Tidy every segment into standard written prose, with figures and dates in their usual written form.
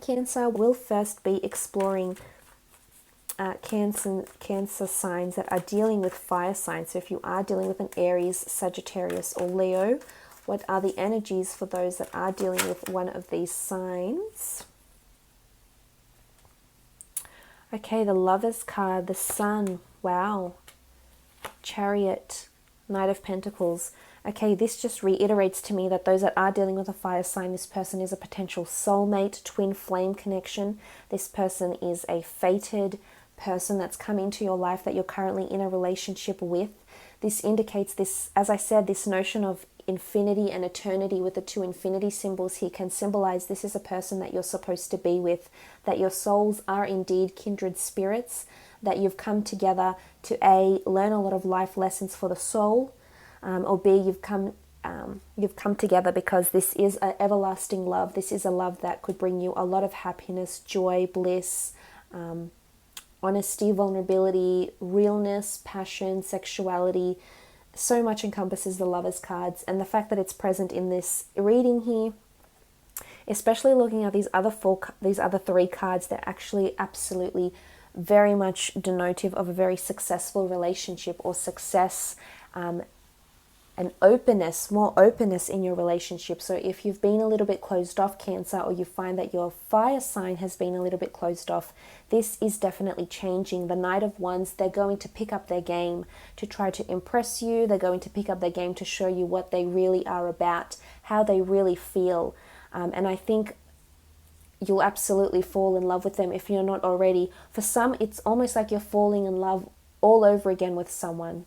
Cancer will first be exploring Cancer signs that are dealing with fire signs. So if you are dealing with an Aries, Sagittarius, or Leo, what are the energies for those that are dealing with one of these signs? Okay, the Lovers card, the Sun, wow, Chariot, Knight of Pentacles. Okay, this just reiterates to me that those that are dealing with a fire sign, this person is a potential soulmate, twin flame connection. This person is a fated person that's come into your life that you're currently in a relationship with. This indicates this, as I said, this notion of infinity and eternity with the two infinity symbols here can symbolize this is a person that you're supposed to be with, that your souls are indeed kindred spirits, that you've come together to A, learn a lot of life lessons for the soul, or B, you've come together because this is an everlasting love. This is a love that could bring you a lot of happiness, joy, bliss, honesty, vulnerability, realness, passion, sexuality. So much encompasses the Lovers cards, and the fact that it's present in this reading here, especially looking at these other three cards, they're actually absolutely very much denotive of a very successful relationship or success, and openness, more openness in your relationship. So if you've been a little bit closed off, Cancer, or you find that your fire sign has been a little bit closed off, this is definitely changing. The Knight of Wands, they're going to pick up their game to try to impress you. They're going to pick up their game to show you what they really are about, how they really feel. And I think you'll absolutely fall in love with them if you're not already. For some, it's almost like you're falling in love all over again with someone.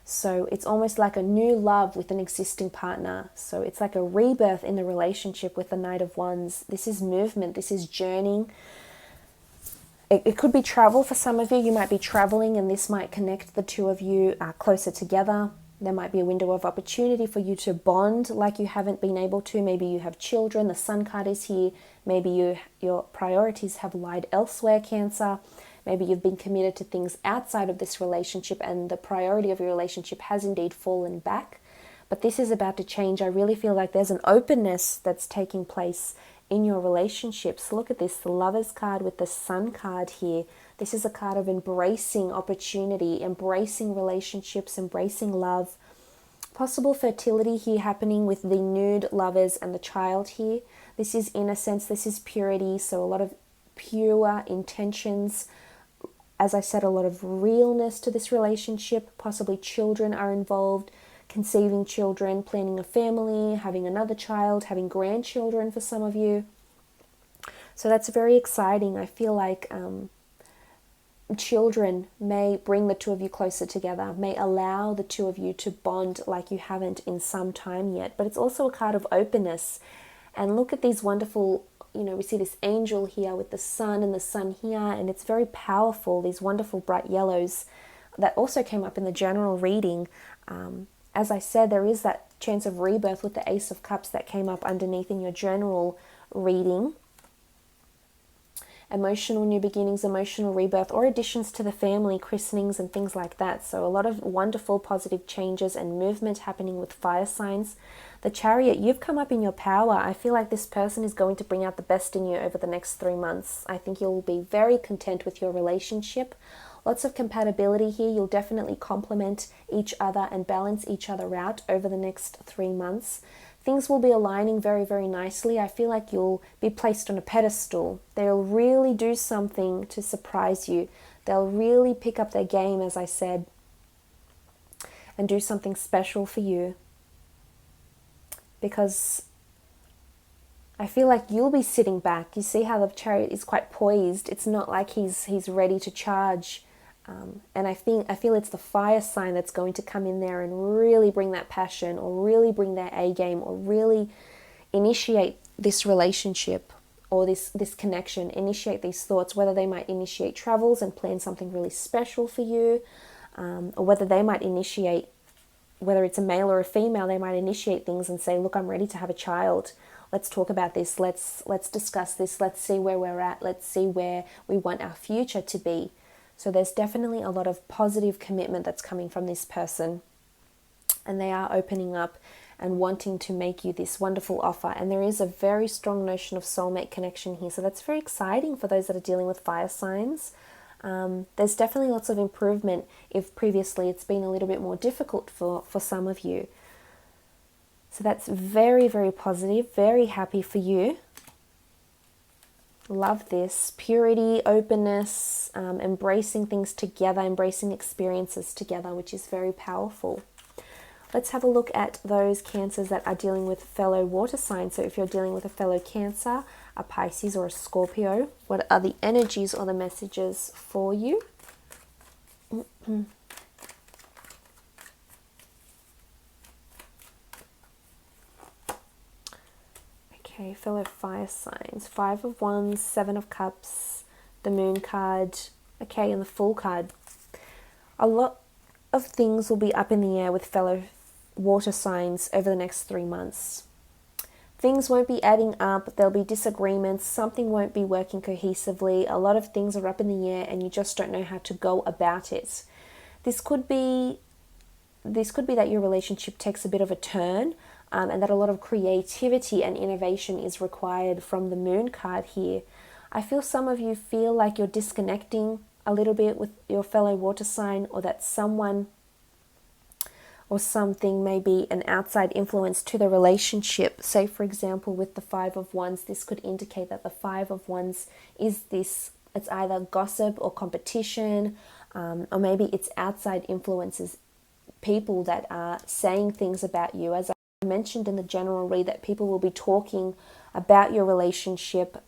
So it's almost like a new love with an existing partner. So it's like a rebirth in the relationship with the Knight of Wands. This is movement. This is journeying. It could be travel for some of you. You might be traveling and this might connect the two of you closer together. There might be a window of opportunity for you to bond like you haven't been able to. Maybe you have children. The Sun card is here. Maybe your priorities have lied elsewhere, Cancer. Maybe you've been committed to things outside of this relationship and the priority of your relationship has indeed fallen back. But this is about to change. I really feel like there's an openness that's taking place in your relationships. Look at this, the Lovers card with the Sun card here. This is a card of embracing opportunity, embracing relationships, embracing love. Possible fertility here happening with the nude lovers and the child here. This is innocence, this is purity, so a lot of pure intentions. As I said, a lot of realness to this relationship. Possibly children are involved, conceiving children, planning a family, having another child, having grandchildren for some of you. So that's very exciting. I feel like children may bring the two of you closer together, may allow the two of you to bond like you haven't in some time yet. But it's also a card of openness. And look at these wonderful, we see this angel here with the sun and the sun here, and it's very powerful, these wonderful bright yellows that also came up in the general reading. As I said, there is that chance of rebirth with the Ace of Cups that came up underneath in your general reading. Emotional new beginnings, emotional rebirth, or additions to the family, christenings and things like that. So a lot of wonderful positive changes and movement happening with fire signs. The Chariot, you've come up in your power. I feel like this person is going to bring out the best in you over the next 3 months. I think you'll be very content with your relationship. Lots of compatibility here. You'll definitely complement each other and balance each other out over the next 3 months. Things will be aligning very, very nicely. I feel like you'll be placed on a pedestal. They'll really do something to surprise you. They'll really pick up their game, as I said, and do something special for you. Because I feel like you'll be sitting back. You see how the Chariot is quite poised. It's not like he's ready to charge. And I feel it's the fire sign that's going to come in there and really bring that passion, or really bring their A game, or really initiate this relationship or this connection, initiate these thoughts, whether they might initiate travels and plan something really special for you, or whether they might initiate, whether it's a male or a female, they might initiate things and say, look, I'm ready to have a child. Let's talk about this. Let's discuss this. Let's see where we're at. Let's see where we want our future to be. So there's definitely a lot of positive commitment that's coming from this person, and they are opening up and wanting to make you this wonderful offer. And there is a very strong notion of soulmate connection here. So that's very exciting for those that are dealing with fire signs. There's definitely lots of improvement if previously it's been a little bit more difficult for some of you. So that's very, very positive. Very happy for you. Love this. Purity, openness, embracing things together, embracing experiences together, which is very powerful. Let's have a look at those Cancers that are dealing with fellow water signs. So if you're dealing with a fellow Cancer, a Pisces or a Scorpio, what are the energies or the messages for you? Okay, fellow fire signs. 5 of Wands, 7 of Cups, the Moon card, okay, and the Fool card. A lot of things will be up in the air with fellow water signs over the next 3 months. Things won't be adding up, there'll be disagreements, something won't be working cohesively, a lot of things are up in the air and you just don't know how to go about it. This could be that your relationship takes a bit of a turn, and that a lot of creativity and innovation is required from the Moon card here. I feel some of you feel like you're disconnecting a little bit with your fellow water sign, or that someone or something may be an outside influence to the relationship. Say, for example, with the 5 of Wands, this could indicate that the 5 of Wands is this, it's either gossip or competition, or maybe it's outside influences, people that are saying things about you. As I mentioned in the general read, that people will be talking about your relationship,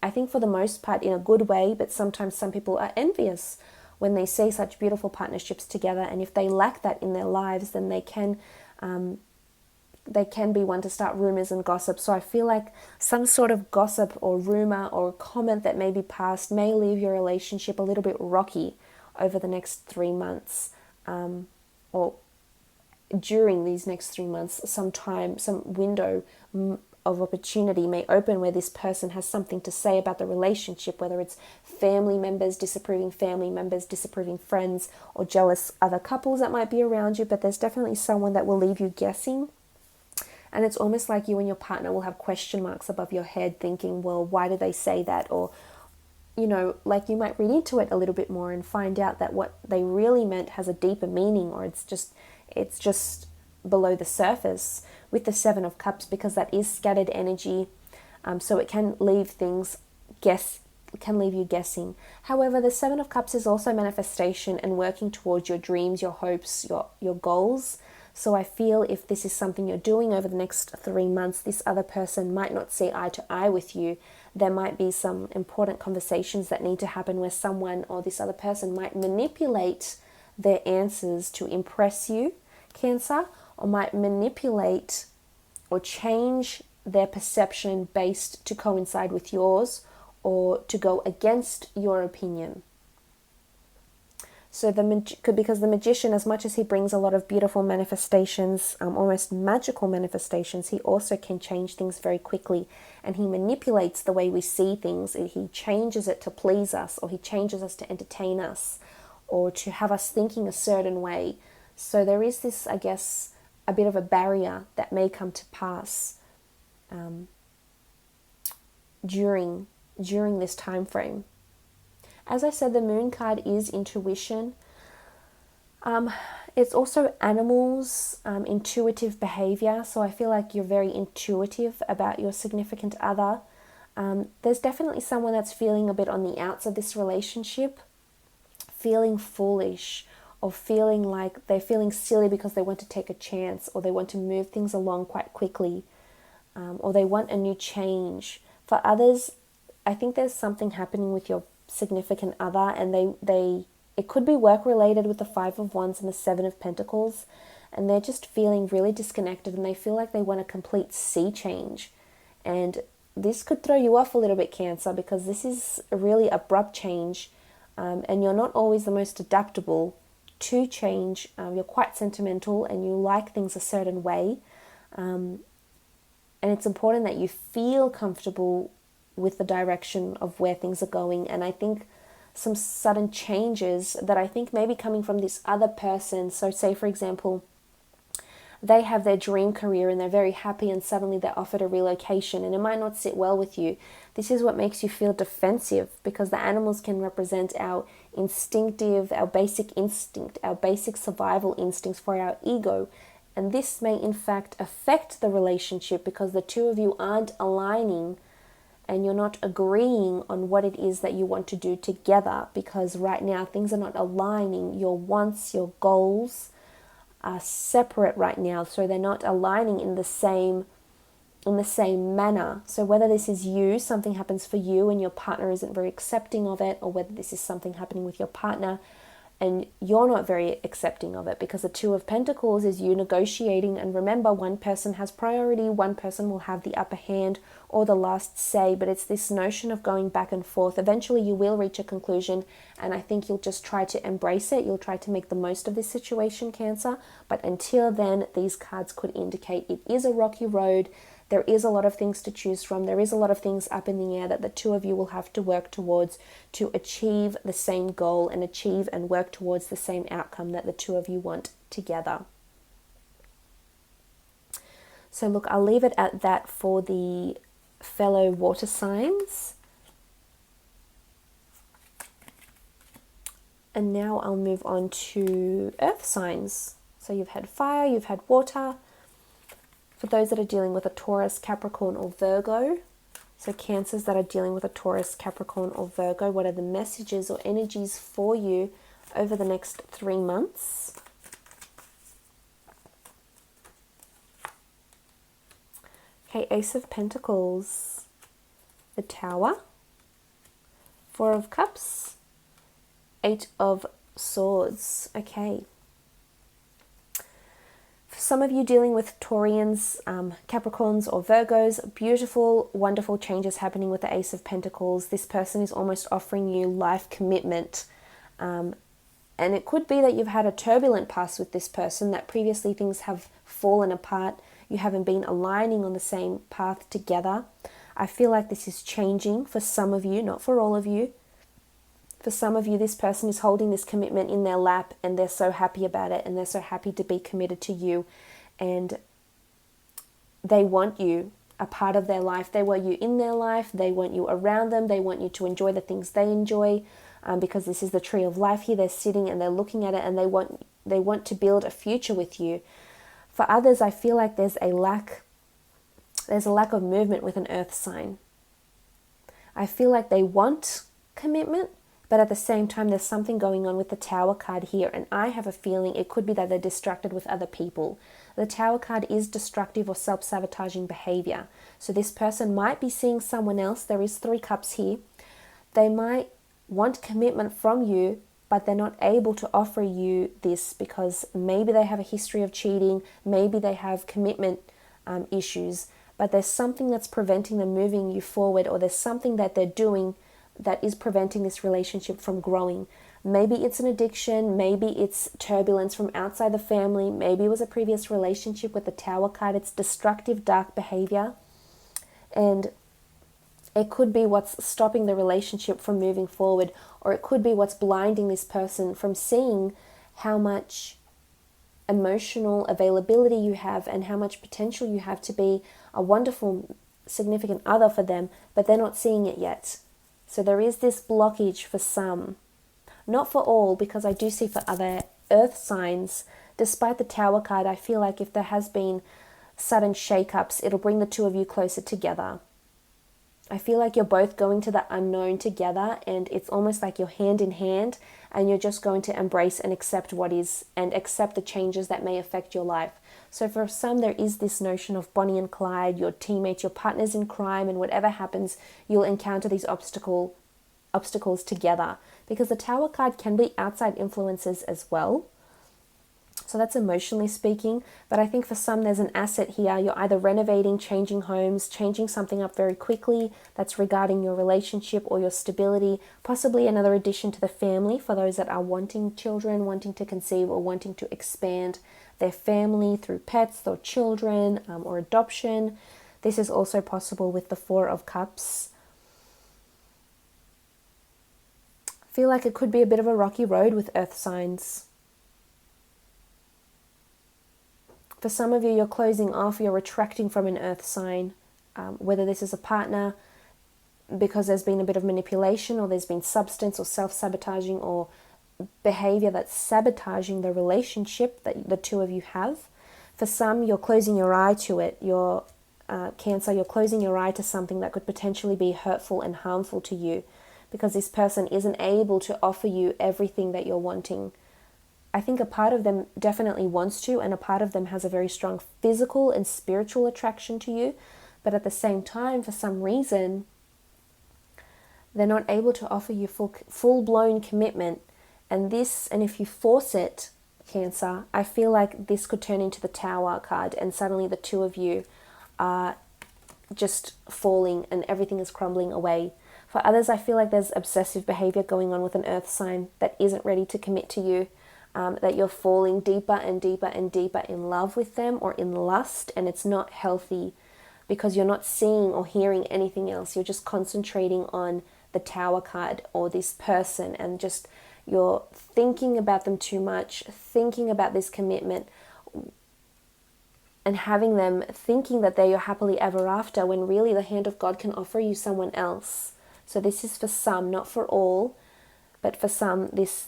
I think for the most part in a good way, but sometimes some people are envious when they see such beautiful partnerships together, and if they lack that in their lives, then they can be one to start rumors and gossip. So I feel like some sort of gossip or rumor or comment that may be passed may leave your relationship a little bit rocky over the next 3 months, or during these next 3 months. Some window of opportunity may open where this person has something to say about the relationship, whether it's family members, disapproving friends, or jealous other couples that might be around you. But there's definitely someone that will leave you guessing. And it's almost like you and your partner will have question marks above your head thinking, well, why did they say that? Or, you know, like you might read into it a little bit more and find out that what they really meant has a deeper meaning, or it's just below the surface with the 7 of Cups, because that is scattered energy. So it can leave you guessing. However, the 7 of Cups is also manifestation and working towards your dreams, your hopes, your goals. So I feel if this is something you're doing over the next 3 months, this other person might not see eye to eye with you. There might be some important conversations that need to happen where someone or this other person might manipulate their answers to impress you, Cancer, or might manipulate or change their perception based to coincide with yours or to go against your opinion. So because the Magician, as much as he brings a lot of beautiful manifestations, almost magical manifestations, he also can change things very quickly, and he manipulates the way we see things. He changes it to please us, or he changes us to entertain us, or to have us thinking a certain way. So there is this, I guess, a bit of a barrier that may come to pass during this time frame. As I said, the Moon card is intuition. It's also animals, intuitive behavior. So I feel like you're very intuitive about your significant other. There's definitely someone that's feeling a bit on the outs of this relationship, feeling foolish, or feeling like they're feeling silly because they want to take a chance, or they want to move things along quite quickly, or they want a new change. For others, I think there's something happening with your significant other, and it could be work related with the 5 of Wands and the 7 of Pentacles, and they're just feeling really disconnected, and they feel like they want a complete sea change. And this could throw you off a little bit, Cancer, because this is a really abrupt change, and you're not always the most adaptable to change. You're quite sentimental and you like things a certain way, and it's important that you feel comfortable with the direction of where things are going. And I think some sudden changes that I think may be coming from this other person. So say, for example, they have their dream career and they're very happy, and suddenly they're offered a relocation and it might not sit well with you. This is what makes you feel defensive, because the animals can represent our instinctive, our basic instinct, our basic survival instincts for our ego. And this may in fact affect the relationship because the two of you aren't aligning and you're not agreeing on what it is that you want to do together, because right now things are not aligning. Your wants, your goals are separate right now, so they're not aligning in the same manner. So whether this is you, something happens for you and your partner isn't very accepting of it, or whether this is something happening with your partner and you're not very accepting of it, because the Two of Pentacles is you negotiating. And remember, one person has priority, one person will have the upper hand or the last say, but it's this notion of going back and forth. Eventually you will reach a conclusion, and I think you'll just try to embrace it. You'll try to make the most of this situation, Cancer, but until then, these cards could indicate it is a rocky road. There is a lot of things to choose from. There is a lot of things up in the air that the two of you will have to work towards to achieve the same goal and achieve and work towards the same outcome that the two of you want together. So look, I'll leave it at that for the fellow water signs. And now I'll move on to earth signs. So you've had fire, you've had water. For those that are dealing with a Taurus, Capricorn or Virgo, so Cancers that are dealing with a Taurus, Capricorn or Virgo, what are the messages or energies for you over the next 3 months? Okay, Ace of Pentacles, the Tower, Four of Cups, Eight of Swords. Okay. For some of you dealing with Taurians, Capricorns or Virgos, beautiful, wonderful changes happening with the Ace of Pentacles. This person is almost offering you life commitment. And it could be that you've had a turbulent past with this person, that previously things have fallen apart. You haven't been aligning on the same path together. I feel like this is changing for some of you, not for all of you. For some of you, this person is holding this commitment in their lap and they're so happy about it, and they're so happy to be committed to you, and they want you a part of their life. They want you in their life. They want you around them. They want you to enjoy the things they enjoy, because this is the tree of life here. They're sitting and they're looking at it, and they want to build a future with you. For others, I feel like there's a lack of movement with an earth sign. I feel like they want commitment, but at the same time, there's something going on with the Tower card here, and I have a feeling it could be that they're distracted with other people. The Tower card is destructive or self-sabotaging behavior. So this person might be seeing someone else. There is 3 cups here. They might want commitment from you, but they're not able to offer you this because maybe they have a history of cheating, maybe they have commitment issues, but there's something that's preventing them moving you forward, or there's something that they're doing that is preventing this relationship from growing. Maybe it's an addiction, maybe it's turbulence from outside the family, maybe it was a previous relationship with the Tower card. It's destructive, dark behavior, and it could be what's stopping the relationship from moving forward, or it could be what's blinding this person from seeing how much emotional availability you have and how much potential you have to be a wonderful, significant other for them, but they're not seeing it yet. So there is this blockage for some, not for all, because I do see for other earth signs, despite the Tower card, I feel like if there has been sudden shake-ups, it'll bring the two of you closer together. I feel like you're both going to the unknown together, and it's almost like you're hand in hand, and you're just going to embrace and accept what is, and accept the changes that may affect your life. So for some, there is this notion of Bonnie and Clyde, your teammates, your partners in crime, and whatever happens, you'll encounter these obstacles together. Because the Tower card can be outside influences as well. So that's emotionally speaking. But I think for some, there's an asset here. You're either renovating, changing homes, changing something up very quickly that's regarding your relationship or your stability. Possibly another addition to the family for those that are wanting children, wanting to conceive, or wanting to expand their family through pets or children or adoption. This is also possible with the Four of Cups. I feel like it could be a bit of a rocky road with earth signs. For some of you, you're closing off, you're retracting from an earth sign, whether this is a partner because there's been a bit of manipulation, or there's been substance or self-sabotaging or behavior that's sabotaging the relationship that the two of you have. For some, you're closing your eye to it. You're Cancer, you're closing your eye to something that could potentially be hurtful and harmful to you because this person isn't able to offer you everything that you're wanting. I think a part of them definitely wants to, and a part of them has a very strong physical and spiritual attraction to you, but at the same time, for some reason, they're not able to offer you full-blown commitment. And if you force it, Cancer, I feel like this could turn into the Tower card, and suddenly the two of you are just falling and everything is crumbling away. For others, I feel like there's obsessive behavior going on with an earth sign that isn't ready to commit to you, that you're falling deeper and deeper and deeper in love with them or in lust, and it's not healthy because you're not seeing or hearing anything else. You're just concentrating on the Tower card or this person, and just you're thinking about them too much, thinking about this commitment, and having them thinking that they're your happily ever after, when really the hand of God can offer you someone else. So this is for some, not for all, but for some, these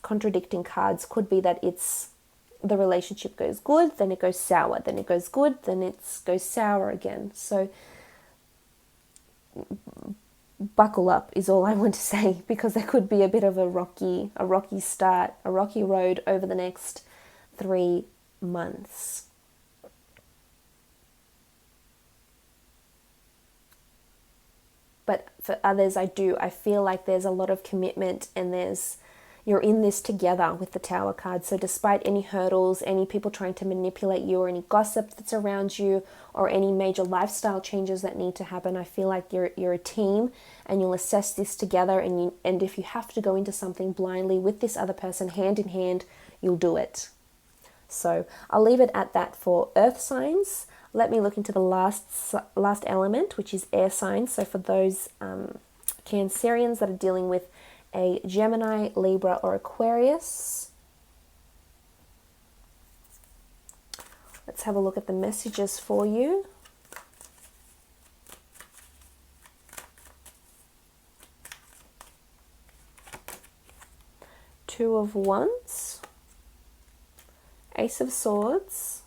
contradicting cards could be that it's the relationship goes good, then it goes sour, then it goes good, then it goes sour again. So buckle up is all I want to say, because there could be a bit of a rocky start, a rocky road over the next 3 months. But for others, I feel like there's a lot of commitment, and you're in this together with the Tower card. So despite any hurdles, any people trying to manipulate you, or any gossip that's around you, or any major lifestyle changes that need to happen, I feel like you're a team, and you'll assess this together. And if you have to go into something blindly with this other person, hand in hand, you'll do it. So I'll leave it at that for earth signs. Let me look into the last element, which is air signs. So for those Cancerians that are dealing with a Gemini, Libra, or Aquarius, let's have a look at the messages for you. Two of Wands, Ace of Swords,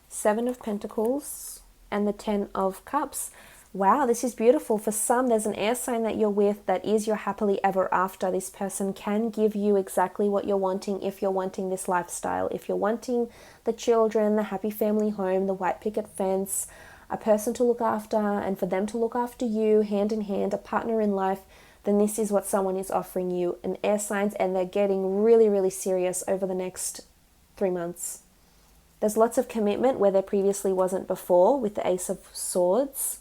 Seven of Pentacles, and the Ten of Cups. Wow, this is beautiful. For some, there's an air sign that you're with that is your happily ever after. This person can give you exactly what you're wanting if you're wanting this lifestyle. If you're wanting the children, the happy family home, the white picket fence, a person to look after, and for them to look after you, hand in hand, a partner in life, then this is what someone is offering you, an air signs, and they're getting really, really serious over the next 3 months. There's lots of commitment where there previously wasn't before with the Ace of Swords.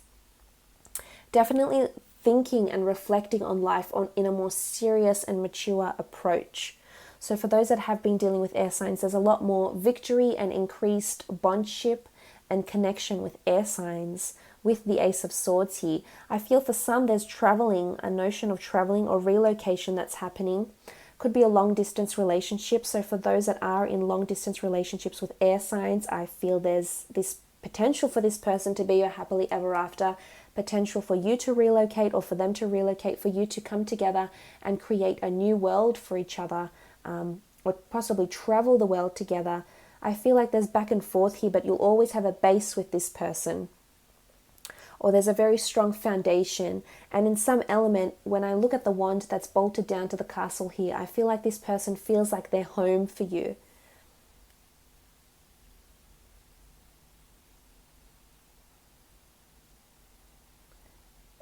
Definitely thinking and reflecting on life in a more serious and mature approach. So for those that have been dealing with air signs, there's a lot more victory and increased bondship and connection with air signs with the Ace of Swords here. I feel for some there's traveling, a notion of traveling or relocation that's happening. Could be a long distance relationship. So for those that are in long distance relationships with air signs, I feel there's this potential for this person to be your happily ever after, potential for you to relocate or for them to relocate, for you to come together and create a new world for each other, or possibly travel the world together. I feel like there's back and forth here, but you'll always have a base with this person, or there's a very strong foundation. And in some element, when I look at the wand that's bolted down to the castle here, I feel like this person feels like they're home for you.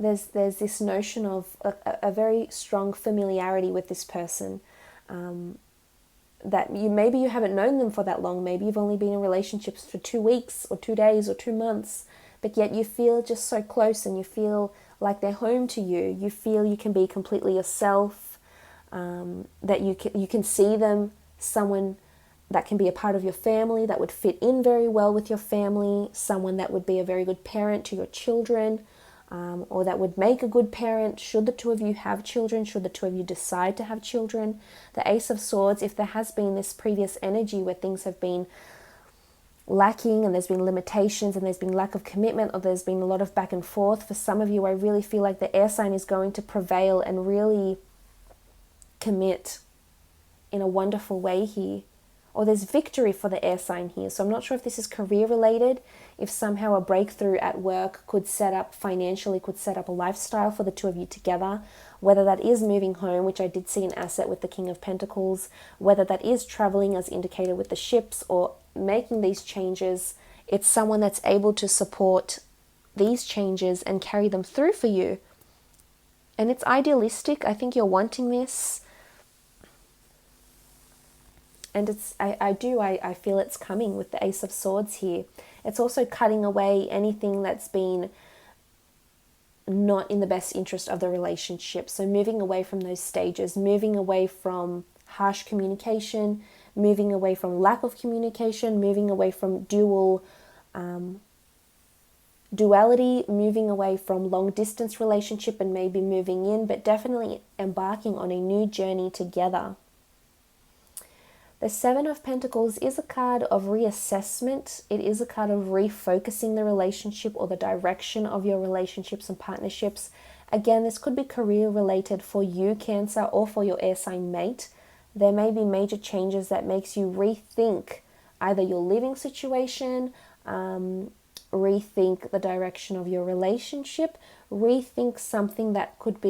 There's this notion of a very strong familiarity with this person, that maybe you haven't known them for that long. Maybe you've only been in relationships for 2 weeks or 2 days or 2 months, but yet you feel just so close, and you feel like they're home to you. You feel you can be completely yourself, that you can see them, someone that can be a part of your family, that would fit in very well with your family, someone that would be a very good parent to your children. or that would make a good parent should the two of you have children, should the two of you decide to have children. The Ace of Swords, if there has been this previous energy where things have been lacking and there's been limitations and there's been lack of commitment, or there's been a lot of back and forth, for some of you, I really feel like the air sign is going to prevail and really commit in a wonderful way here. Or there's victory for the air sign here. So I'm not sure if this is career related, if somehow a breakthrough at work could set up financially, could set up a lifestyle for the two of you together, whether that is moving home, which I did see an asset with the King of Pentacles, whether that is traveling as indicated with the ships, or making these changes. It's someone that's able to support these changes and carry them through for you. And it's idealistic. I think you're wanting this. And I feel it's coming with the Ace of Swords here. It's also cutting away anything that's been not in the best interest of the relationship. So moving away from those stages, moving away from harsh communication, moving away from lack of communication, moving away from duality, moving away from long distance relationship and maybe moving in, but definitely embarking on a new journey together. The Seven of Pentacles is a card of reassessment. It is a card of refocusing the relationship or the direction of your relationships and partnerships. Again, this could be career related for you, Cancer, or for your air sign mate. There may be major changes that makes you rethink either your living situation, rethink the direction of your relationship, rethink something that could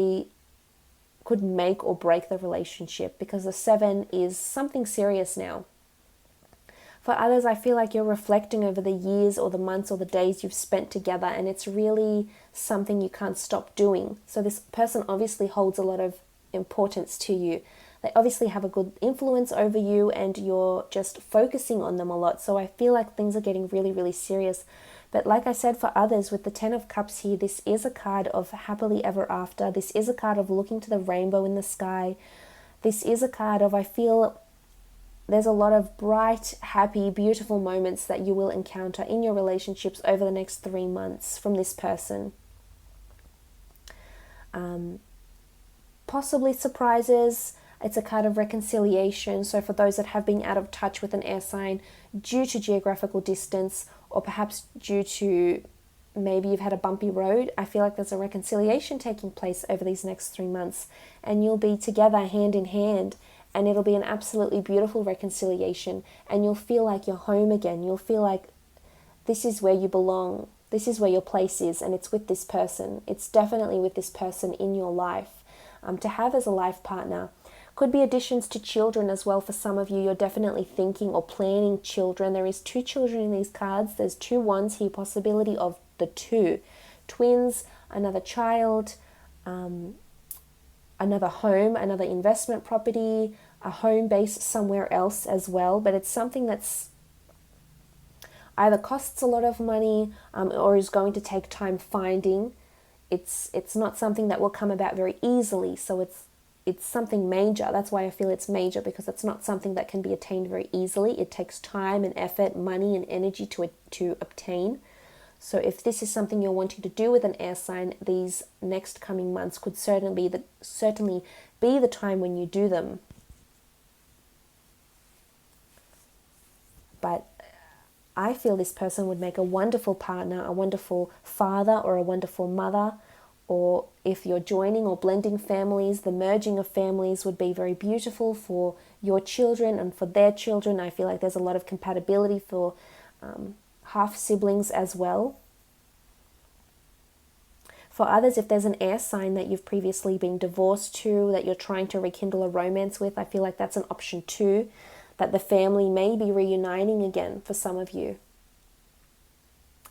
make or break the relationship, because the 7 is something serious now. For others, I feel like you're reflecting over the years or the months or the days you've spent together, and it's really something you can't stop doing. So this person obviously holds a lot of importance to you. They obviously have a good influence over you, and you're just focusing on them a lot. So I feel like things are getting really, really serious. But like I said, for others, with the 10 of Cups here, this is a card of happily ever after. This is a card of looking to the rainbow in the sky. This is a card of, I feel there's a lot of bright, happy, beautiful moments that you will encounter in your relationships over the next 3 months from this person. Possibly surprises. It's a card of reconciliation. So for those that have been out of touch with an air sign due to geographical distance, or perhaps due to maybe you've had a bumpy road, I feel like there's a reconciliation taking place over these next 3 months, and you'll be together hand in hand, and it'll be an absolutely beautiful reconciliation, and you'll feel like you're home again. You'll feel like this is where you belong. This is where your place is, and it's with this person. It's definitely with this person in your life to have as a life partner. Could be additions to children as well. For some of you, you're definitely thinking or planning children. There is 2 children in these cards. There's 2 wands here, possibility of the 2. Twins, another child, another home, another investment property, a home base somewhere else as well. But it's something that's either costs a lot of money or is going to take time finding. It's not something that will come about very easily. So it's something major. That's why I feel it's major, because it's not something that can be attained very easily. It takes time and effort, money and energy to obtain. So if this is something you're wanting to do with an air sign, these next coming months could certainly be the time when you do them. But I feel this person would make a wonderful partner, a wonderful father or a wonderful mother. Or if you're joining or blending families, the merging of families would be very beautiful for your children and for their children. I feel like there's a lot of compatibility for half siblings as well. For others, if there's an air sign that you've previously been divorced to, that you're trying to rekindle a romance with, I feel like that's an option too, that the family may be reuniting again for some of you.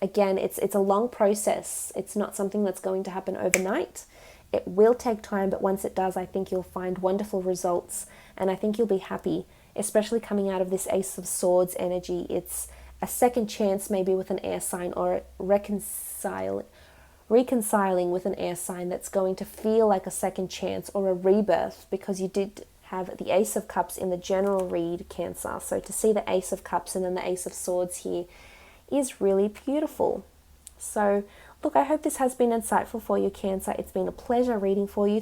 Again, it's a long process. It's not something that's going to happen overnight. It will take time, but once it does, I think you'll find wonderful results, and I think you'll be happy, especially coming out of this Ace of Swords energy. It's a second chance maybe with an air sign, or reconciling with an air sign that's going to feel like a second chance or a rebirth, because you did have the Ace of Cups in the general read, Cancer. So to see the Ace of Cups and then the Ace of Swords here is really beautiful. So Look, I hope this has been insightful for you, Cancer. It's been a pleasure reading for you.